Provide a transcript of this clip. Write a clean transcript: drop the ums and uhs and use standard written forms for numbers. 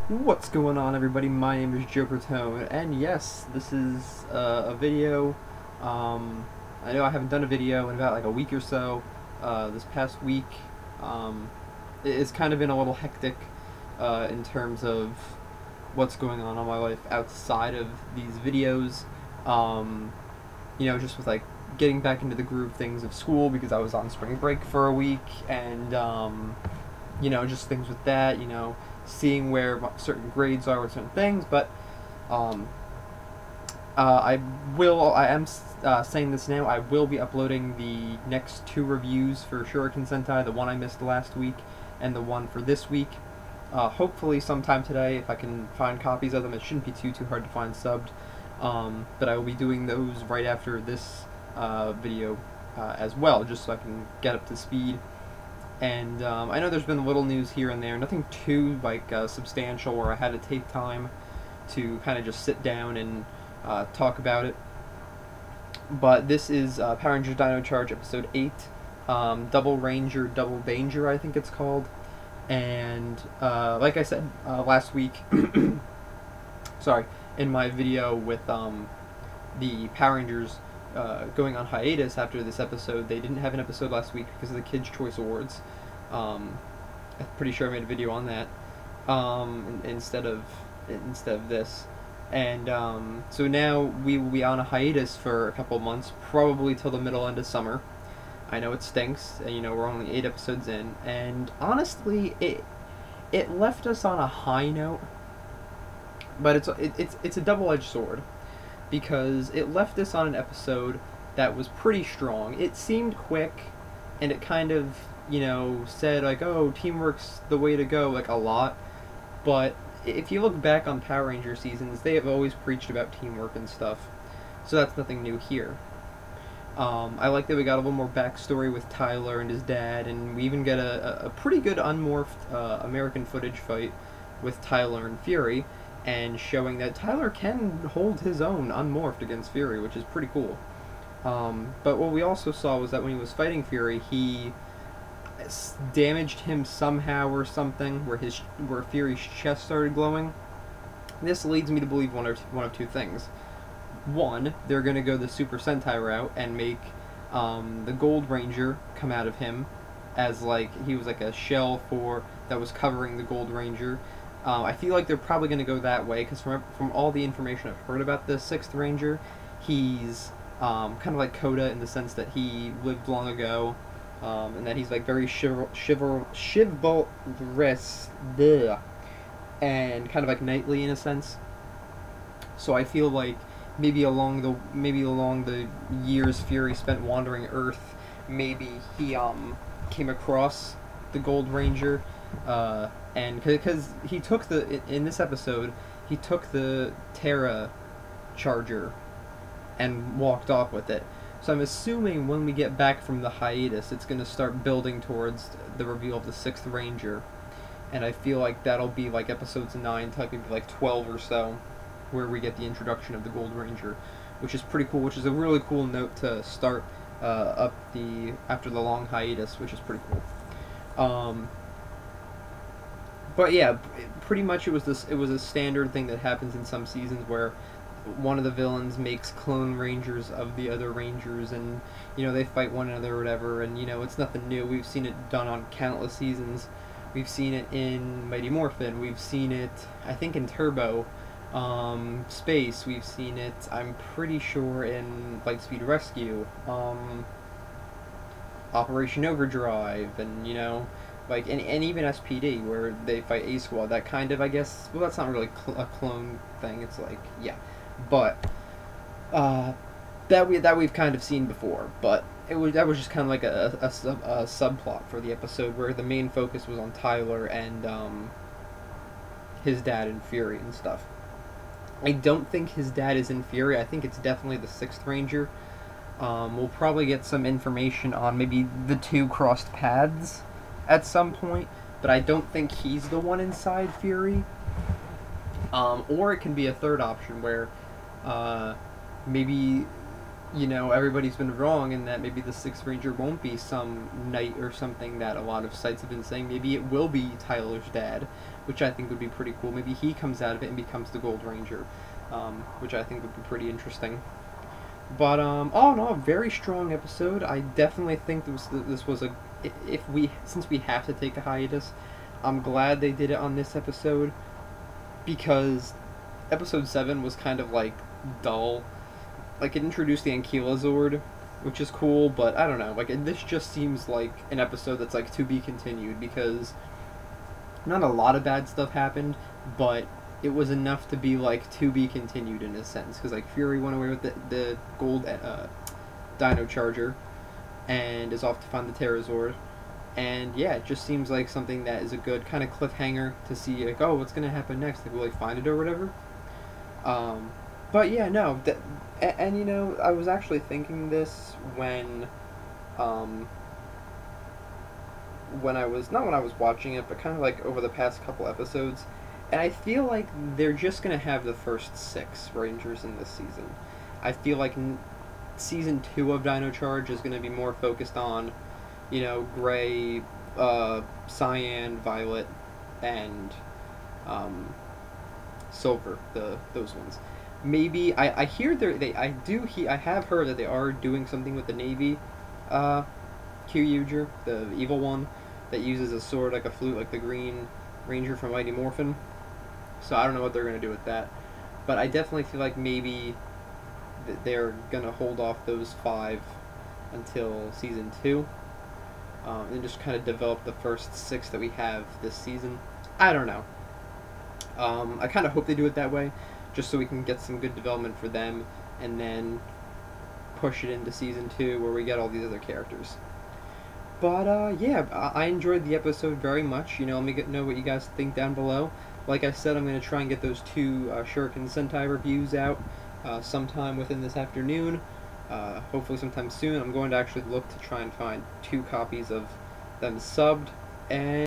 What's going on, everybody? My name is Jokertone, and yes, this is a video. I know I haven't done a video in about like a week or so. This past week, it's kind of been a little hectic in terms of what's going on in my life outside of these videos. Just with like getting back into the groove of things of school because I was on spring break for a week, and just things with that. Seeing where certain grades are with certain things, but I am saying this now, I will be uploading the next two reviews for Shuriken Sentai, the one I missed last week and the one for this week. Hopefully sometime today, if I can find copies of them. It shouldn't be too hard to find subbed, but I will be doing those right after this video as well, just so I can get up to speed. And I know there's been little news here and there, nothing too substantial where I had to take time to kind of just sit down and talk about it. But this is Power Rangers Dino Charge Episode 8, Double Ranger, Double Danger, I think it's called. And like I said last week, sorry, in my video with the Power Rangers going on hiatus after this episode. They didn't have an episode last week because of the Kids' Choice Awards. I'm pretty sure I made a video on that instead of this. And so now we will be on a hiatus for a couple months, probably till the end of summer. I know it stinks, and we're only 8 episodes in, and honestly, it left us on a high note. But it's a double-edged sword, because it left us on an episode that was pretty strong. It seemed quick, and it kind of, said, like, oh, teamwork's the way to go, like, a lot. But if you look back on Power Ranger seasons, they have always preached about teamwork and stuff. So that's nothing new here. I like that we got a little more backstory with Tyler and his dad, and we even get a pretty good unmorphed American footage fight with Tyler and Fury, and showing that Tyler can hold his own unmorphed against Fury, which is pretty cool. But what we also saw was that when he was fighting Fury, he damaged him somehow or something, where Fury's chest started glowing. This leads me to believe one of two things. One, they're going to go the Super Sentai route and make the Gold Ranger come out of him as he was like a shell that was covering the Gold Ranger. I feel like they're probably going to go that way, because from all the information I've heard about the 6th Ranger, he's kind of like Coda in the sense that he lived long ago, and that he's like very chivalrous, and kind of like knightly in a sense. So I feel like maybe along the years Fury spent wandering Earth, maybe he came across the Gold Ranger. And because he took in this episode, he took the Terra Charger and walked off with it. So I'm assuming when we get back from the hiatus, it's going to start building towards the reveal of the 6th Ranger. And I feel like that'll be like episodes 9 to maybe like 12 or so, where we get the introduction of the Gold Ranger, which is pretty cool, which is a really cool note to start after the long hiatus, which is pretty cool. But yeah, pretty much it was a standard thing that happens in some seasons where one of the villains makes clone rangers of the other rangers, and they fight one another or whatever, and it's nothing new. We've seen it done on countless seasons. We've seen it in Mighty Morphin. We've seen it, I think, in Turbo Space. We've seen it, I'm pretty sure, in Lightspeed Rescue, Operation Overdrive, and and even SPD, where they fight A-Squad. That kind of, I guess, well, that's not really a clone thing. It's like, yeah, but that we've kind of seen before. But that was just kind of like a subplot for the episode, where the main focus was on Tyler and his dad and Fury and stuff. I don't think his dad is in Fury. I think it's definitely the 6th Ranger. We'll probably get some information on maybe the two crossed paths at some point, but I don't think he's the one inside Fury. Or it can be a third option where maybe you know, everybody's been wrong, and that maybe the Sixth Ranger won't be some knight or something that a lot of sites have been saying. Maybe it will be Tyler's dad, which I think would be pretty cool. Maybe he comes out of it and becomes the Gold Ranger, which I think would be pretty interesting. But all in all, very strong episode. I definitely think this was a, if we, since we have to take a hiatus, I'm glad they did it on this episode, because episode 7 was kind of like dull. Like, it introduced the Ankylozord, which is cool, but I don't know. Like, this just seems like an episode that's like to be continued, because not a lot of bad stuff happened, but it was enough to be like to be continued in a sense. Because like Fury went away with the gold Dino Charger, and is off to find the Terrazord. And yeah, it just seems like something that is a good kind of cliffhanger to see, like, oh, what's gonna happen next? Like, we'll like find it or whatever. But yeah, no, and you know, I was actually thinking this when I was, not when I was watching it, but kind of like over the past couple episodes, and I feel like they're just gonna have the first 6 Rangers in this season. I feel like season 2 of Dino Charge is gonna be more focused on, you know, Gray, Cyan, Violet, and Silver, those ones. Maybe I hear I have heard that they are doing something with the Navy, Kyuger, the evil one, that uses a sword like a flute, like the Green Ranger from Mighty Morphin. So I don't know what they're gonna do with that, but I definitely feel like maybe they're gonna hold off those 5 until season 2, and just kind of develop the first 6 that we have this season. I don't know. I kind of hope they do it that way, just so we can get some good development for them, and then push it into season 2 where we get all these other characters. But yeah, I enjoyed the episode very much. You know, let me know what you guys think down below. Like I said, I'm going to try and get those 2 Shuriken Sentai reviews out sometime within this afternoon. Hopefully sometime soon. I'm going to actually look to try and find 2 copies of them subbed. And